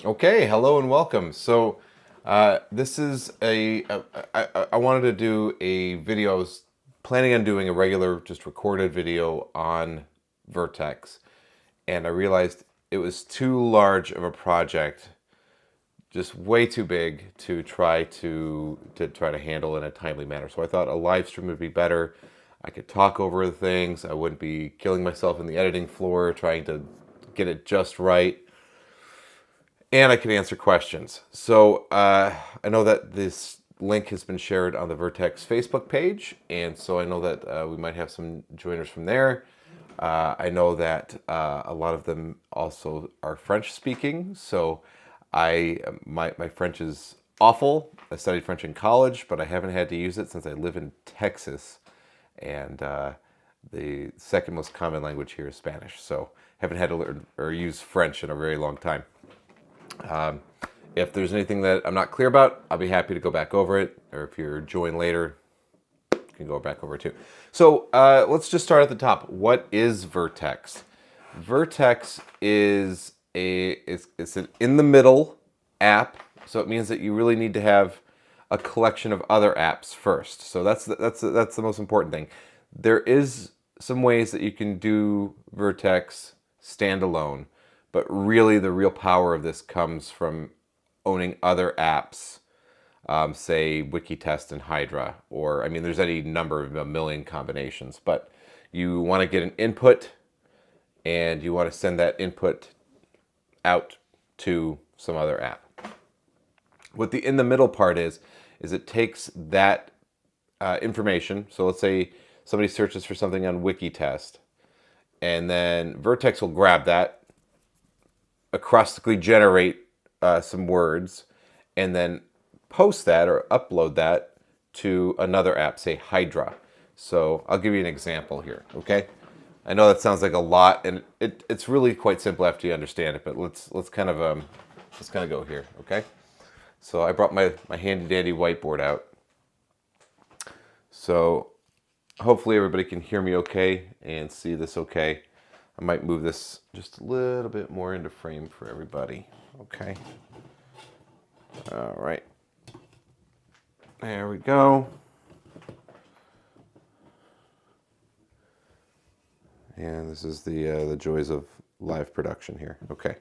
Okay, hello and welcome. So this is I wanted to do a video. I was planning on doing a regular, just recorded video on Vertex, and I realized it was too large of a project, just way too big to try to handle in a timely manner. So I thought a live stream would be better. I could talk over the things. I wouldn't be killing myself in the editing floor trying to get it just right, and I can answer questions. So I know that this link has been shared on the Vertex Facebook page, and so I know that we might have some joiners from there. I know that a lot of them also are French speaking, so my French is awful. I studied French in college, but I haven't had to use it since I live in Texas, and the second most common language here is Spanish. So haven't had to learn or use French in a very long time. If there's anything that I'm not clear about, I'll be happy to go back over it. Or if you're join later, you can go back over it too. So let's just start at the top. What is Vertex? Vertex is it's an in the middle app. So it means that you really need to have a collection of other apps first. So that's the most important thing. There is some ways that you can do Vertex standalone, but really the real power of this comes from owning other apps, say Wikitest and Hydra, or I mean, there's any number of a million combinations. But you want to get an input, and you want to send that input out to some other app. What the in the middle part is it takes that information. So let's say somebody searches for something on Wikitest, and then Vertex will grab that, acrostically generate some words, and then post that or upload that to another app, say Hydra. So I'll give you an example here, okay? I know that sounds like a lot, and it's really quite simple after you understand it. But let's kind of go here, okay? So I brought my handy dandy whiteboard out. So hopefully everybody can hear me okay and see this okay. I might move this just a little bit more into frame for everybody. Okay. All right. There we go. And this is the joys of live production here. Okay.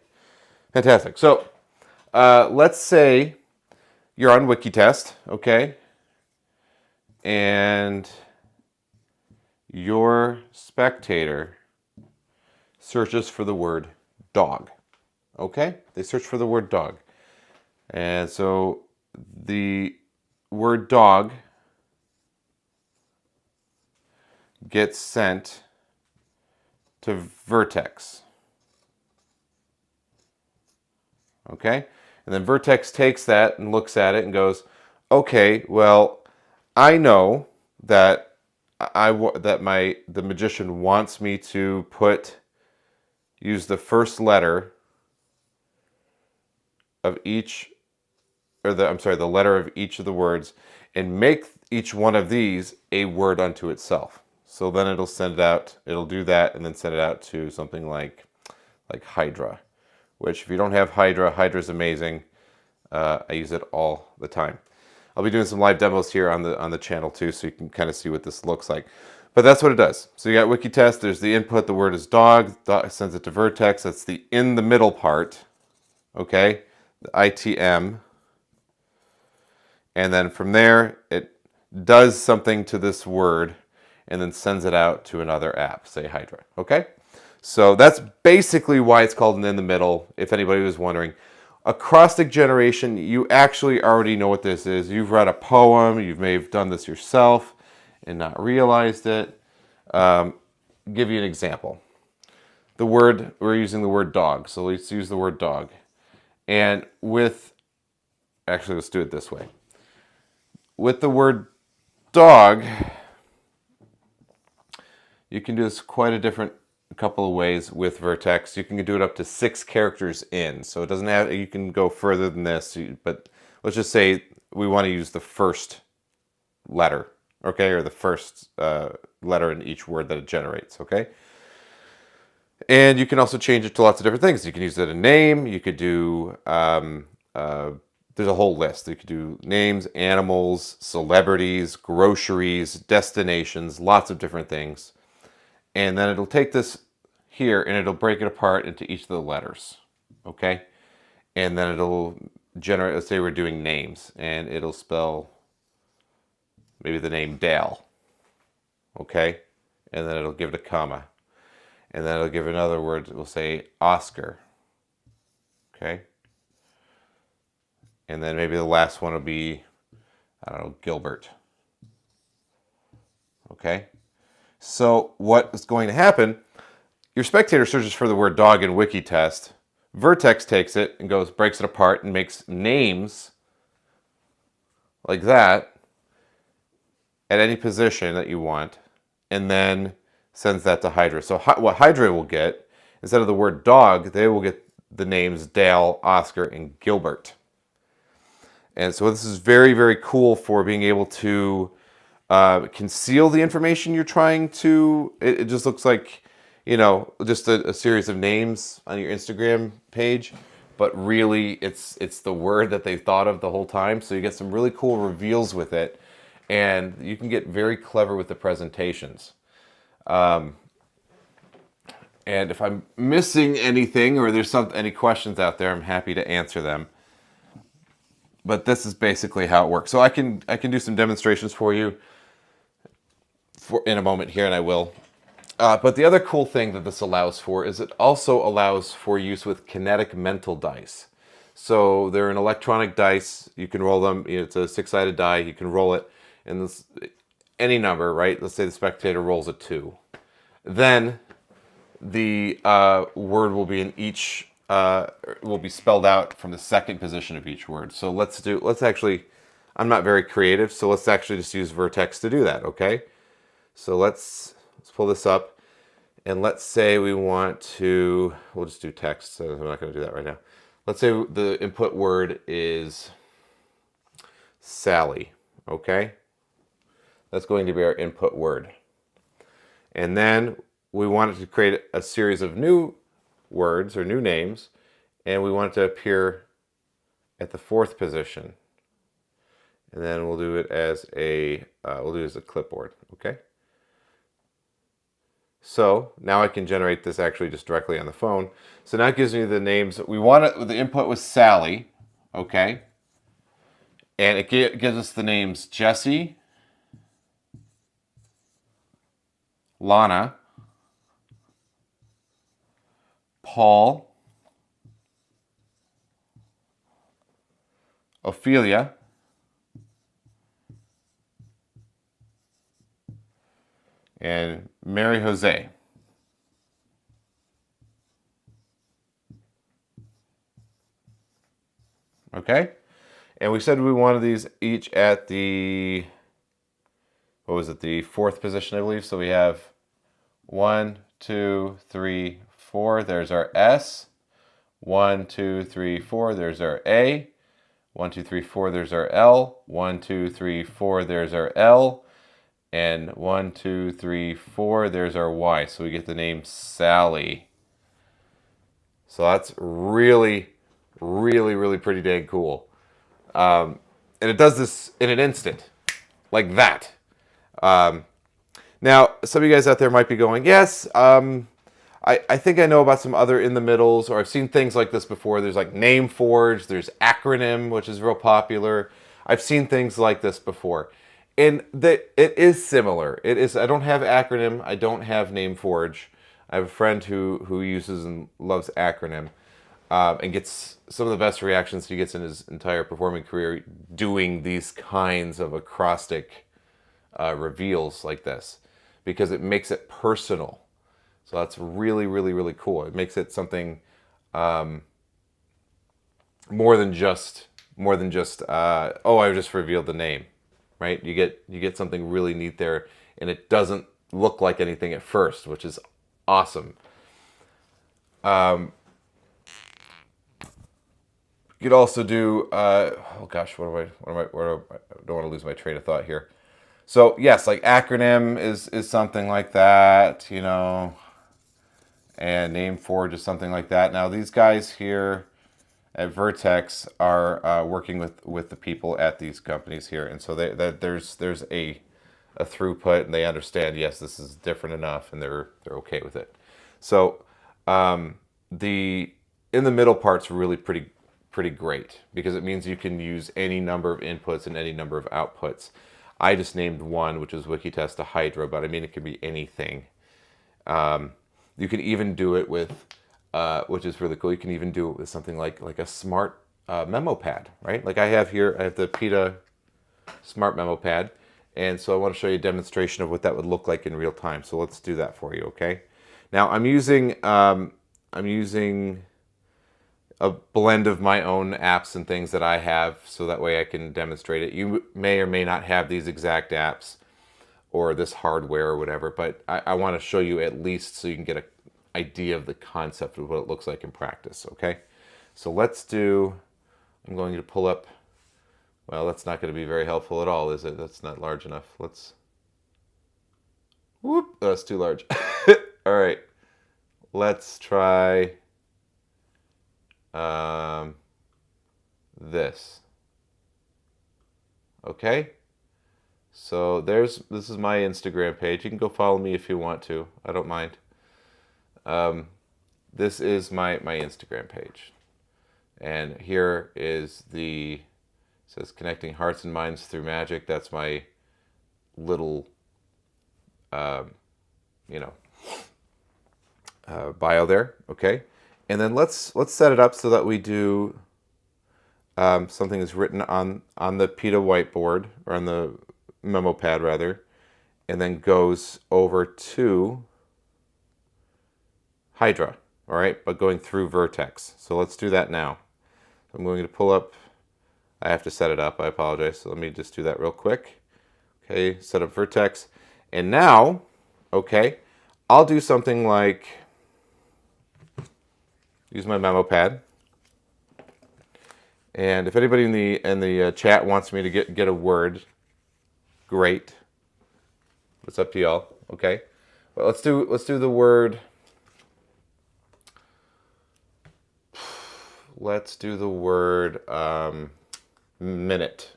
Fantastic. So let's say you're on Wikitest, okay? And your spectator searches for the word dog. Okay? They search for the word dog. And so the word dog gets sent to Vertex. Okay? And then Vertex takes that and looks at it and goes, okay, well, I know that the magician wants me to use the first letter of each, the letter of each of the words, and make each one of these a word unto itself. So then it'll send it out, it'll do that, and then send it out to something like Hydra, which if you don't have Hydra, Hydra's amazing. I use it all the time. I'll be doing some live demos here on the channel too, so you can kind of see what this looks like. But that's what it does. So you got Wikitest, there's the input, the word is dog, sends it to Vertex, that's the in the middle part, okay? The ITM. And then from there, it does something to this word and then sends it out to another app, say Hydra, okay? So that's basically why it's called an in the middle, if anybody was wondering. Acrostic generation, you actually already know what this is. You've read a poem, you may have done this yourself and not realized it. Give you an example. We're using the word dog, so let's use the word dog. And actually let's do it this way. With the word dog, you can do this quite a couple of ways with Vertex. You can do it up to 6 characters in. So it doesn't have, you can go further than this, but let's just say we want to use the first letter, okay? Or the first letter in each word that it generates, okay? And you can also change it to lots of different things. You can use it in name. You could do, there's a whole list. You could do names, animals, celebrities, groceries, destinations, lots of different things. And then it'll take this here and it'll break it apart into each of the letters. Okay? And then it'll generate, let's say we're doing names, and it'll spell maybe the name Dale. Okay? And then it'll give it a comma. And then it'll give another word. It will say Oscar. Okay? And then maybe the last one will be, I don't know, Gilbert. Okay? So what is going to happen, your spectator searches for the word dog in Wikitest. Vertex takes it and goes, breaks it apart and makes names like that at any position that you want, and then sends that to Hydra. So what Hydra will get, instead of the word dog, they will get the names Dale, Oscar, and Gilbert. And so this is very, very cool for being able to conceal the information you're trying to. It just looks like, you know, just a series of names on your Instagram page, but really it's the word that they thought of the whole time. So you get some really cool reveals with it, and you can get very clever with the presentations. And if I'm missing anything or there's any questions out there, I'm happy to answer them. But this is basically how it works. So I can do some demonstrations for you in a moment here, and I will. But the other cool thing that this allows for is it also allows for use with kinetic mental dice. So they're an electronic dice. You can roll them. It's a 6-sided die. You can roll it in this, any number, right? Let's say the spectator rolls a 2. Then the word will be in each, will be spelled out from the second position of each word. So let's actually, I'm not very creative, so let's actually just use Vertex to do that, okay? So let's pull this up, and let's say we want to, we'll just do text, so I'm not going to do that right now. Let's say the input word is Sally, okay? That's going to be our input word. And then we wanted to create a series of new words or new names, and we want it to appear at the 4th position. And then we'll do it as a clipboard, okay? So now I can generate this actually just directly on the phone. So now it gives me the names. We want it, the input was Sally, okay? And it gives us the names Jesse, Lana, Paul, Ophelia, and Mary Jose. Okay? And we said we wanted these each at the, what was it, the 4th position, I believe. So we have 1, 2, 3, 4. There's our S. 1, 2, 3, 4. There's our A. 1, 2, 3, 4. There's our L. 1, 2, 3, 4. There's our L. And 1, 2, 3, 4. There's our Y. So we get the name Sally. So that's really, really, really pretty dang cool. And it does this in an instant, like that. Now, some of you guys out there might be going, yes, I think I know about some other in the middles, or I've seen things like this before. There's like Name Forge, there's Acronym, which is real popular. I've seen things like this before. And it is similar. It is. I don't have Acronym. I don't have Name Forge. I have a friend who uses and loves Acronym, and gets some of the best reactions he gets in his entire performing career doing these kinds of acrostic reveals like this, because it makes it personal. So that's really, really, really cool. It makes it something more than just oh, I just revealed the name. Right? You get something really neat there, and it doesn't look like anything at first, which is awesome. You could also do oh gosh, I don't want to lose my train of thought here. So yes, like Acronym is something like that, you know, and name forward just something like that. Now these guys here at Vertex are working with the people at these companies here, and so there's a throughput, and they understand, yes, this is different enough, and they're okay with it. So the in the middle part's really pretty great, because it means you can use any number of inputs and any number of outputs. I just named one, which is Wikitest to Hydra, but I mean it could be anything. You can even do it with, which is really cool, you can even do it with something like a smart memo pad, right? Like I have here, I have the PETA smart memo pad, and so I want to show you a demonstration of what that would look like in real time. So let's do that for you, okay? Now I'm using a blend of my own apps and things that I have, so that way I can demonstrate it. You may or may not have these exact apps or this hardware or whatever, but I want to show you at least so you can get an idea of the concept of what it looks like in practice, okay? So let's do, I'm going to pull up, well, that's not going to be very helpful at all, is it? That's not large enough. Let's, whoop, that's too large. All right, let's try this. Okay, so this is my Instagram page. You can go follow me if you want to. I don't mind. This is my Instagram page, and here is it says connecting hearts and minds through magic. That's my little bio there. Okay, and then let's set it up so that we do something that's written on the PETA whiteboard, or on the memo pad rather, and then goes over to Hydra, all right, but going through Vertex. So let's do that now. I'm going to pull up, I have to set it up, I apologize, so let me just do that real quick. Okay, set up Vertex, and now, okay, I'll do something like, use my memo pad. And if anybody in the chat wants me to get a word, great. It's up to y'all. Okay, but let's do the word. Let's do the word minute.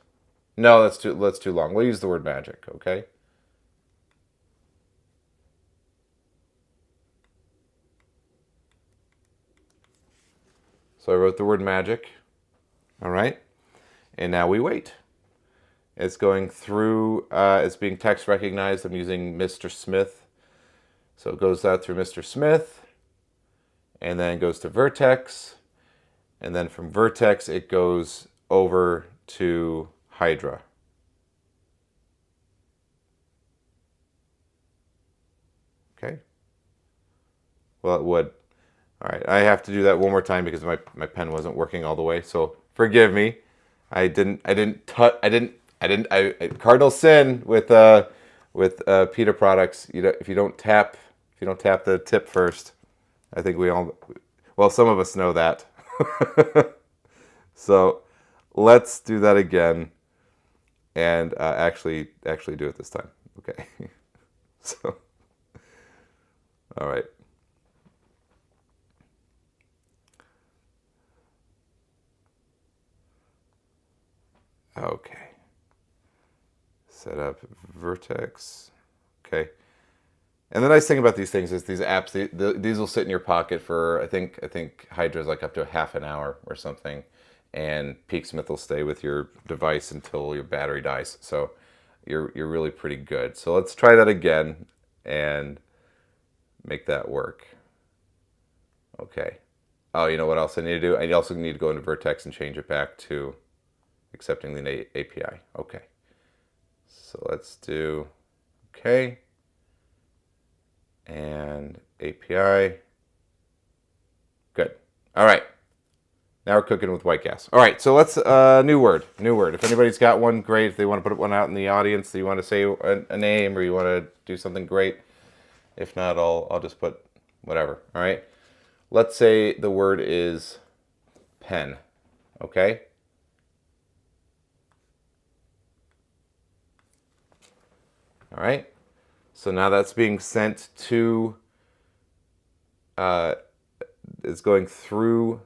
No, that's too long. We'll use the word magic. Okay. So I wrote the word magic. All right, and now we wait. It's going through, it's being text recognized. I'm using Mr. Smith. So it goes out through Mr. Smith, and then goes to Vertex, and then from Vertex it goes over to Hydra. Okay. Well, it would. All right, I have to do that one more time because my pen wasn't working all the way. So forgive me. I cardinal sin with PETA products. If you don't tap the tip first, I think well, some of us know that. So let's do that again, and actually do it this time. Okay. So, all right. Okay. Set up Vertex. Okay. And the nice thing about these things is these apps, these will sit in your pocket for, I think Hydra's like up to a half an hour or something, and Peaksmith will stay with your device until your battery dies. So you're really pretty good. So let's try that again and make that work. Okay. Oh, you know what else I need to do? I also need to go into Vertex and change it back to accepting the API. Okay. So let's do, okay. And API. Good. All right. Now we're cooking with white gas. All right. So let's, new word. If anybody's got one, great. If they want to put one out in the audience, you want to say a name, or you want to do something great. If not, I'll just put whatever. All right. Let's say the word is pen. Okay. All right. So now that's being sent to is going through.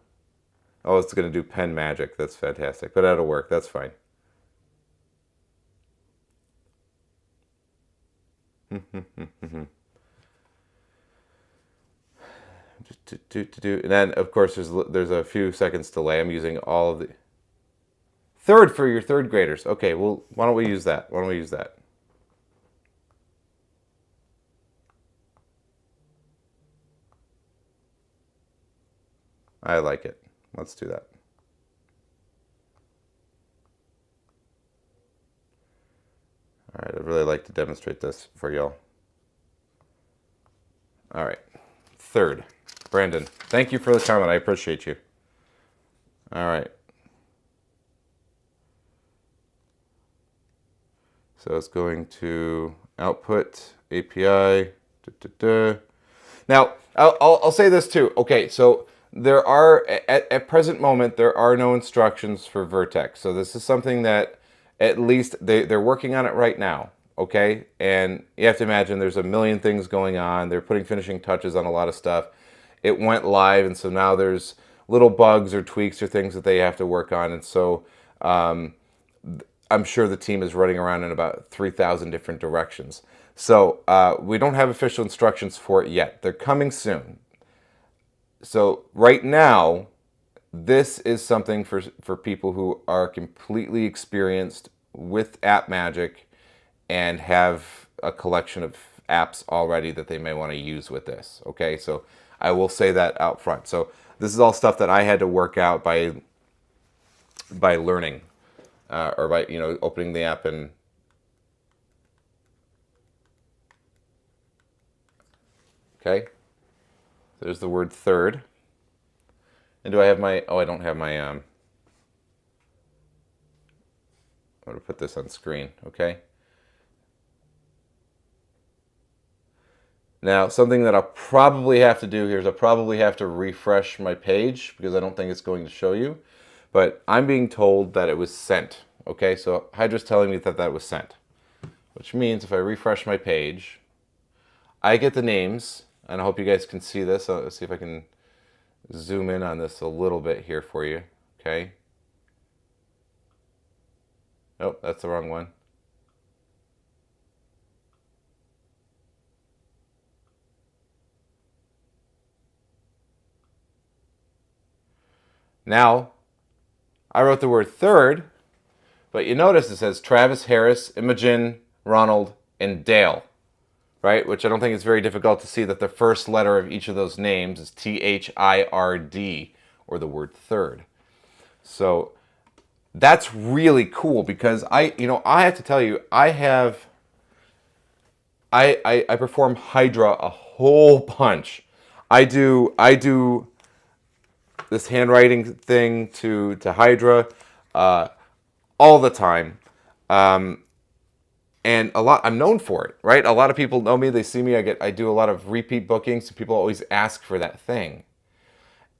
Oh, it's going to do pen magic. That's fantastic. But that'll work. That's fine. And then, of course, there's a few seconds delay. I'm using all of the... Third for your third graders. Okay, well, why don't we use that? Why don't we use that? I like it. Let's do that. All right, I'd really like to demonstrate this for y'all. All right, third. Brandon, thank you for the comment. I appreciate you. All right. So it's going to output API. Now, I'll say this too. Okay, so there are, at present moment, there are no instructions for Vertex. So this is something that at least they're working on it right now. Okay, and you have to imagine there's a million things going on. They're putting finishing touches on a lot of stuff. It went live, and so now there's little bugs or tweaks or things that they have to work on. And so I'm sure the team is running around in about 3,000 different directions. So we don't have official instructions for it yet. They're coming soon. So right now, this is something for people who are completely experienced with app magic and have a collection of apps already that they may want to use with this. Okay, so I will say that out front. So this is all stuff that I had to work out by learning. Or by, opening the app and okay. There's the word third. And do I have my, I don't have my, I'm going to put this on screen, okay? Now, something that I'll probably have to do here is I'll probably have to refresh my page because I don't think it's going to show you. But I'm being told that it was sent. Okay, so Hydra's telling me that was sent. Which means if I refresh my page, I get the names. And I hope you guys can see this. Let's see if I can zoom in on this a little bit here for you. Okay. Nope, that's the wrong one. Now, I wrote the word third, but you notice it says Travis, Harris, Imogen, Ronald, and Dale, right? Which I don't think it's very difficult to see that the first letter of each of those names is THIRD, or the word third. So that's really cool because I have to tell you, I perform Hydra a whole bunch. I do this handwriting thing to Hydra all the time, and I'm known for it, right? A lot of people know me. They see me. I do a lot of repeat bookings, so people always ask for that thing.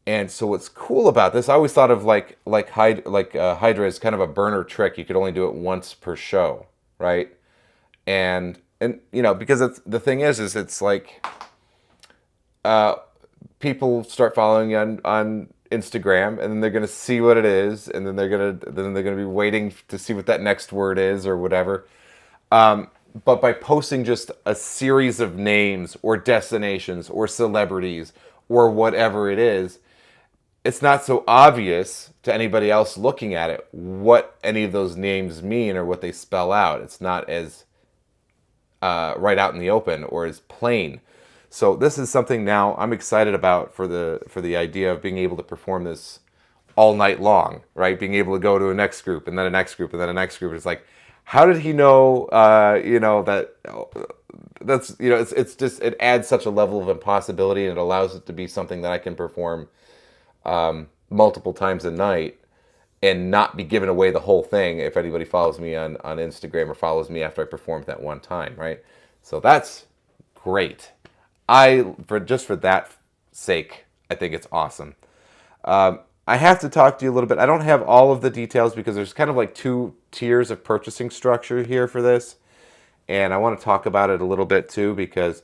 And so what's cool about this, I always thought of Hydra as kind of a burner trick. You could only do it once per show, right? And because the thing is it's like people start following you on Instagram, and then they're gonna see what it is, and then they're gonna be waiting to see what that next word is or whatever. But by posting just a series of names or destinations or celebrities or whatever it is, it's not so obvious to anybody else looking at it what any of those names mean or what they spell out. It's not as right out in the open or as plain. So this is something now I'm excited about for the idea of being able to perform this all night long, right? Being able to go to a next group and then a next group and then a next group. It's like, how did he know, that's, it's just, it adds such a level of impossibility, and it allows it to be something that I can perform multiple times a night and not be giving away the whole thing if anybody follows me on Instagram or follows me after I performed that one time, right? So that's great. For that sake, I think it's awesome. I have to talk to you a little bit. I don't have all of the details because there's kind of like 2 tiers of purchasing structure here for this. And I want to talk about it a little bit too, because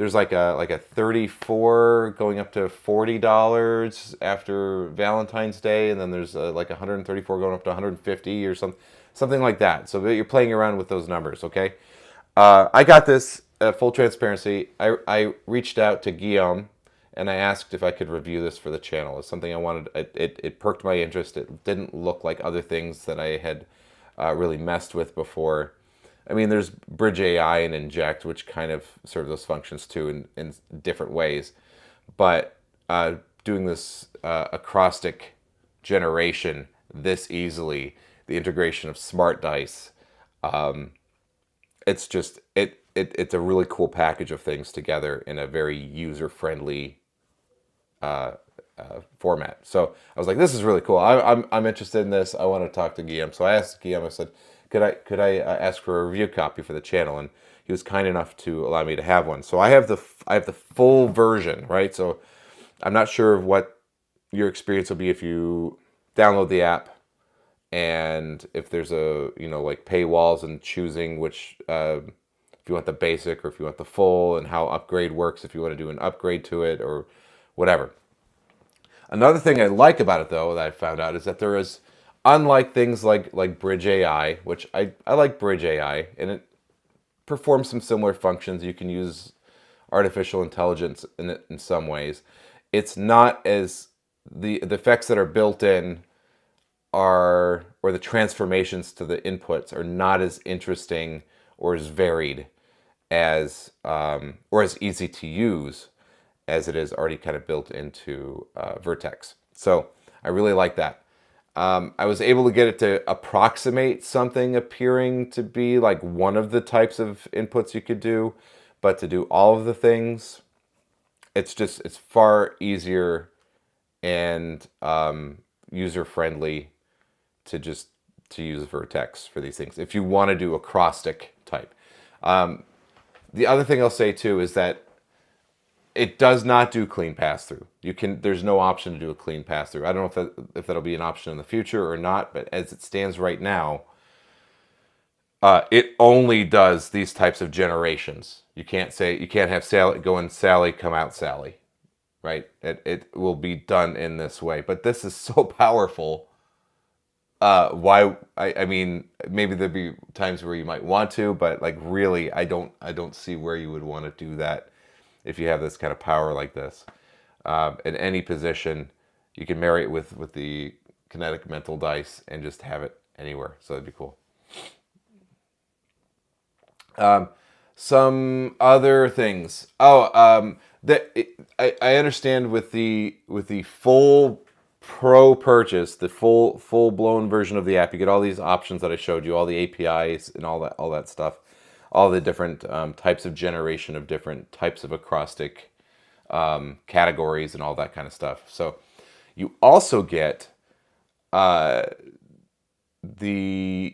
there's like a 34 going up to $40 after Valentine's Day, and then there's like 134 going up to 150 or something like that. So you're playing around with those numbers, okay? I got this, full transparency. I reached out to Guillaume and I asked if I could review this for the channel. It's something I wanted. It perked my interest. It didn't look like other things that I had really messed with before. I mean, there's Bridge AI and Inject, which kind of serve those functions too in different ways. But doing this acrostic generation this easily, the integration of smart dice, it's just it's a really cool package of things together in a very user-friendly format. So I was like, this is really cool. I'm interested in this. I want to talk to Guillaume. So I asked Guillaume. I said, could I ask for a review copy for the channel? And he was kind enough to allow me to have one. So I have the full version, right? So I'm not sure what your experience will be if you download the app, and if there's like paywalls and choosing which, if you want the basic or if you want the full, and how upgrade works, if you want to do an upgrade to it or whatever. Another thing I like about it, though, that I found out is that there is, unlike things like Bridge AI, which I like Bridge AI, and it performs some similar functions. You can use artificial intelligence in it in some ways. It's not as, the effects that are built in or the transformations to the inputs are not as interesting or as varied as, or as easy to use as it is already kind of built into Vertex. So I really like that. I was able to get it to approximate something appearing to be like one of the types of inputs you could do, but to do all of the things, it's far easier and user-friendly to use Vertex for these things if you want to do acrostic type. The other thing I'll say too is that it does not do clean pass-through. There's no option to do a clean pass-through. I don't know if that'll be an option in the future or not, but as it stands right now, it only does these types of generations. You can't have Sally go in Sally, come out Sally, right? It will be done in this way. But this is so powerful. Why? I mean, maybe there'd be times where you might want to, but like really, I don't see where you would want to do that if you have this kind of power like this. In any position, you can marry it with the kinetic mental dice and just have it anywhere. So that'd be cool. Some other things. I understand with the full pro purchase, the full blown version of the app, you get all these options that I showed you, all the APIs and all that stuff, all the different types of generation of different types of acrostic categories and all that kind of stuff. So you also get there's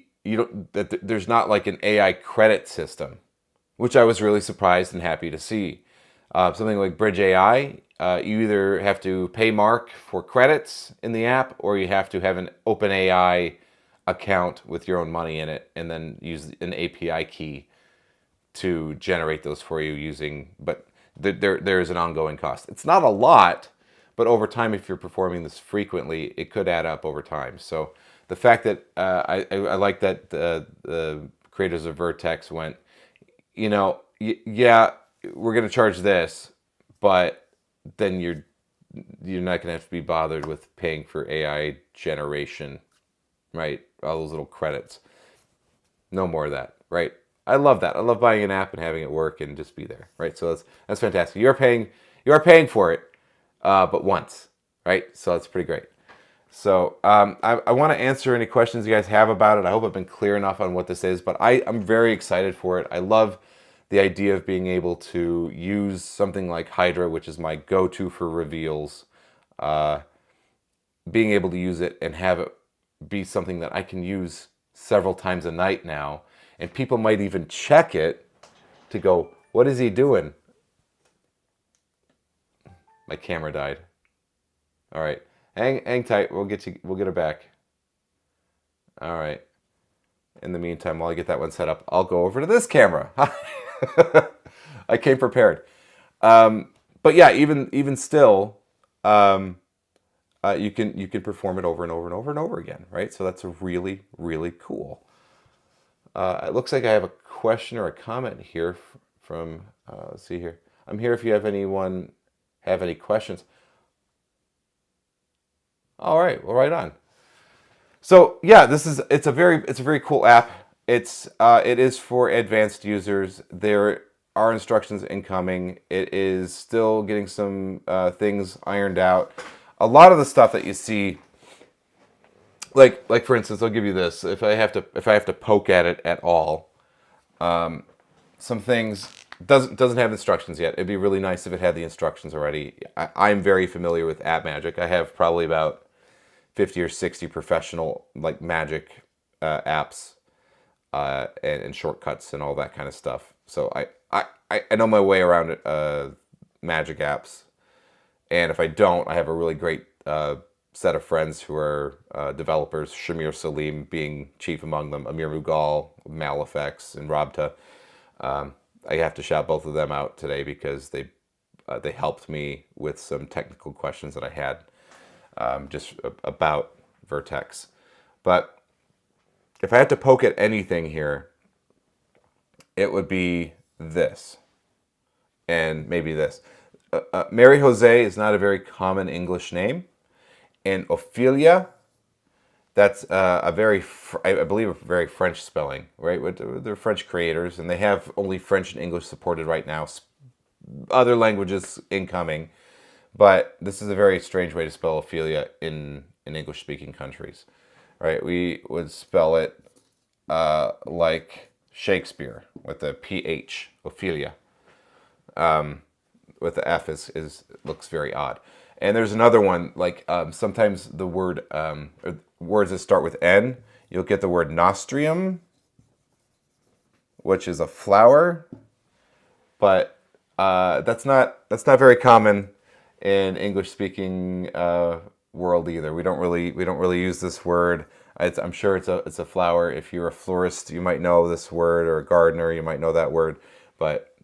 not like an AI credit system, which I was really surprised and happy to see. Something like Bridge AI, you either have to pay Mark for credits in the app, or you have to have an OpenAI account with your own money in it, and then use an API key to generate those for you using. But there is an ongoing cost. It's not a lot, but over time, if you're performing this frequently, it could add up over time. So the fact that I like that the creators of Vertex went, yeah, we're going to charge this, but then you're not going to have to be bothered with paying for AI generation, right? All those little credits. No more of that, right? I love that. I love buying an app and having it work and just be there, right? So that's fantastic. You are paying for it, but once, right? So that's pretty great. So I want to answer any questions you guys have about it. I hope I've been clear enough on what this is, but I'm very excited for it. I love the idea of being able to use something like Hydra, which is my go-to for reveals, being able to use it and have it be something that I can use several times a night now. And people might even check it to go, what is he doing? My camera died. All right. Hang tight. We'll get it back. All right. In the meantime, while I get that one set up, I'll go over to this camera. I came prepared. But yeah, even still, you can perform it over and over and over and over again, right? So that's really, really cool. It looks like I have a question or a comment here from. Let's see here. I'm here if you have any questions. All right, well, right on. So yeah, it's a very cool app. It is for advanced users. There are instructions incoming. It is still getting some things ironed out. A lot of the stuff that you see, like for instance, I'll give you this. If I have to poke at it at all, some things doesn't have instructions yet. It'd be really nice if it had the instructions already. I'm very familiar with App Magic. I have probably about 50 or 60 professional like Magic apps and shortcuts and all that kind of stuff. So I know my way around Magic apps. And if I don't, I have a really great set of friends who are developers, Shamir Salim being chief among them, Amir Mughal, Malifex, and Rabta. I have to shout both of them out today because they helped me with some technical questions that I had just about Vertex. But if I had to poke at anything here, it would be this and maybe this. Mary Jose is not a very common English name, and Ophelia, that's I believe a very French spelling, right? They're French creators, and they have only French and English supported right now. Other languages incoming, but this is a very strange way to spell Ophelia in English-speaking countries, right? We would spell it like Shakespeare with the PH, Ophelia. With the F is looks very odd. And there's another one, like sometimes the word, or words that start with N, you'll get the word nostrium, which is a flower, but that's not very common in English-speaking world either. We don't really use this word. I'm sure it's a flower. If you're a florist, you might know this word, or a gardener, you might know that word, but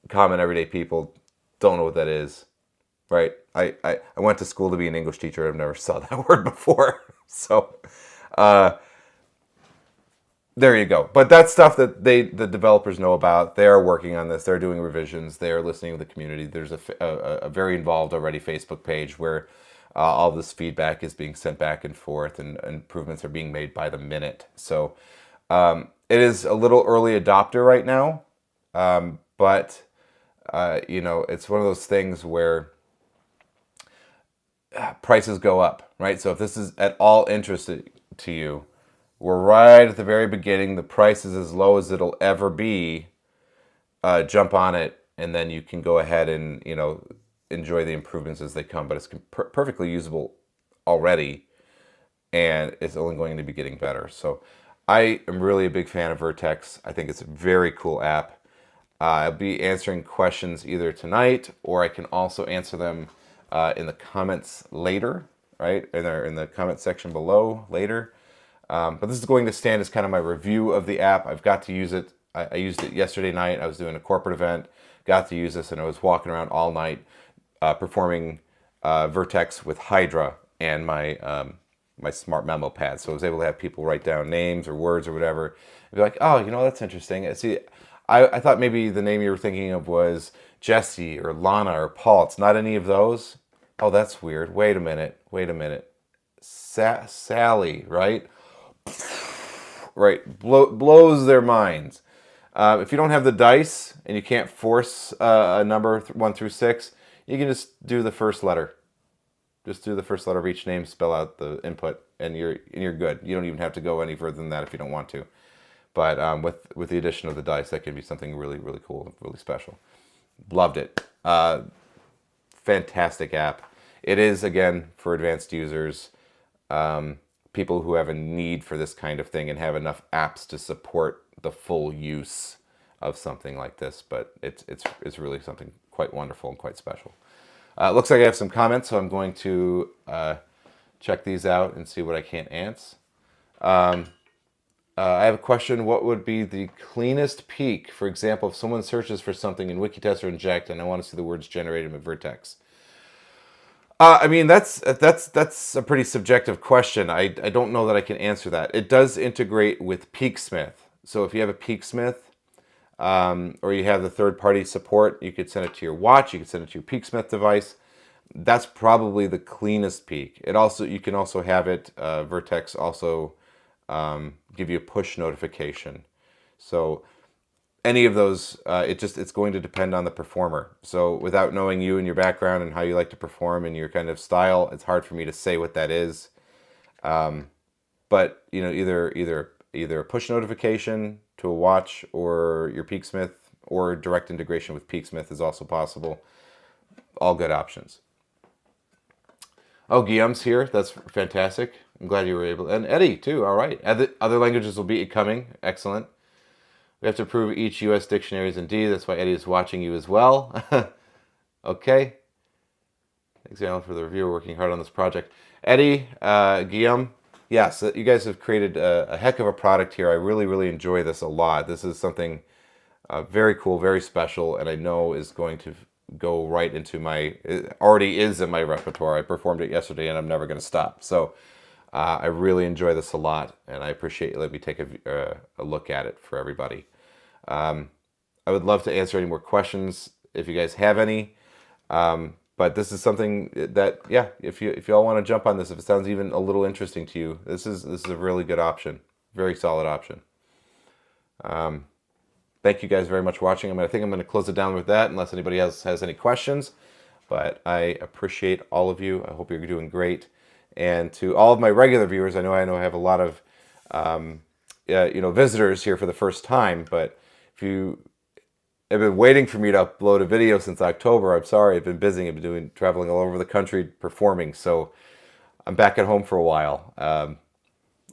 common everyday people don't know what that is, right? I went to school to be an English teacher. I've never saw that word before. So there you go. But that's stuff that the developers know about. They are working on this. They're doing revisions. They are listening to the community. There's a very involved already Facebook page where all this feedback is being sent back and forth, and improvements are being made by the minute. So it is a little early adopter right now, but it's one of those things where prices go up, right? So if this is at all interesting to you, we're right at the very beginning. The price is as low as it'll ever be. Jump on it, and then you can go ahead and enjoy the improvements as they come. But it's perfectly usable already, and it's only going to be getting better. So I am really a big fan of Vertex. I think it's a very cool app. I'll be answering questions either tonight, or I can also answer them in the comments later, right? In the comment section below later. But this is going to stand as kind of my review of the app. I've got to use it. I used it yesterday night. I was doing a corporate event, got to use this, and I was walking around all night performing Vertex with Hydra and my my smart memo pad. So I was able to have people write down names or words or whatever. And be like, oh, that's interesting. See, I thought maybe the name you were thinking of was Jesse or Lana or Paul. It's not any of those. Oh, that's weird. Wait a minute. Sally, right? Right. Blows their minds. If you don't have the dice and you can't force a number 1 through 6, you can just do the first letter. Just do the first letter of each name, spell out the input, and you're good. You don't even have to go any further than that if you don't want to. But with the addition of the dice, that can be something really, really cool, really special. Loved it. Fantastic app. It is, again, for advanced users, people who have a need for this kind of thing and have enough apps to support the full use of something like this. But it's really something quite wonderful and quite special. Looks like I have some comments, so I'm going to check these out and see what I can't answer. I have a question. What would be the cleanest peak? For example, if someone searches for something in Wikitest or Inject and I want to see the words generated with Vertex. I mean, that's a pretty subjective question. I don't know that I can answer that. It does integrate with Peaksmith. So if you have a Peaksmith, or you have the third-party support, you could send it to your watch. You could send it to your Peaksmith device. That's probably the cleanest peak. You can also have it. Vertex also give you a push notification. So any of those, it's going to depend on the performer. So without knowing you and your background and how you like to perform and your kind of style, it's hard for me to say what that is. But you know, either a push notification to a watch or your Peaksmith, or direct integration with Peaksmith is also possible. All good options. Oh, Guillaume's here. That's fantastic. I'm glad you were able. And Eddie too. All right. Other languages will be coming. Excellent. We have to approve each U.S. dictionaries indeed. That's why Eddie is watching you as well. Okay. Thanks, Alan, for the review. We're working hard on this project. Eddie, Guillaume, yes, you guys have created a heck of a product here. I really, really enjoy this a lot. This is something very cool, very special, and I know is going to go right into it already is in my repertoire. I performed it yesterday, and I'm never going to stop. So I really enjoy this a lot, and I appreciate you letting me take a look at it for everybody. I would love to answer any more questions if you guys have any. But this is something that, yeah, if you all want to jump on this, if it sounds even a little interesting to you, this is a really good option, very solid option. Thank you guys very much for watching. I think I'm going to close it down with that, unless anybody else has any questions. But I appreciate all of you. I hope you're doing great. And to all of my regular viewers, I know I have a lot of visitors here for the first time. But if you have been waiting for me to upload a video since October, I'm sorry. I've been busy. I've been traveling all over the country performing. So I'm back at home for a while.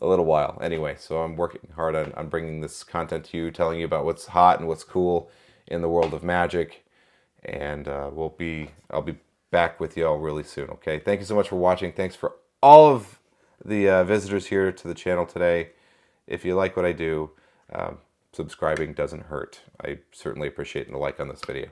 A little while anyway, so I'm working hard on bringing this content to you, telling you about what's hot and what's cool in the world of magic, and I'll be back with you all really soon. Okay, thank you so much for watching. Thanks for all of the visitors here to the channel today. If you like what I do, subscribing doesn't hurt. I certainly appreciate a like on this video.